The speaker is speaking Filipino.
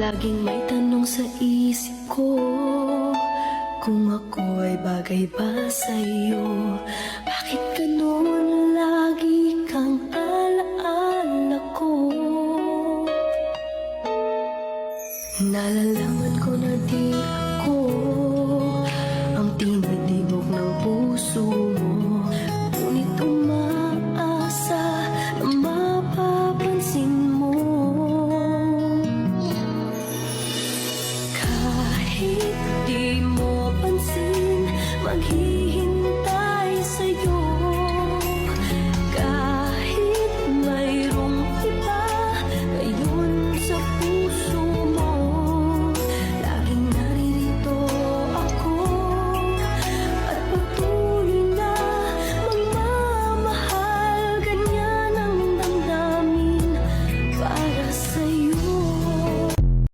Laging may tanong sa isip ko, kung ako ay bagay ba sa'yo. Bakit ganun lagi kang alaala ko? Nalalaman ko na di ako ang tinatibok ng puso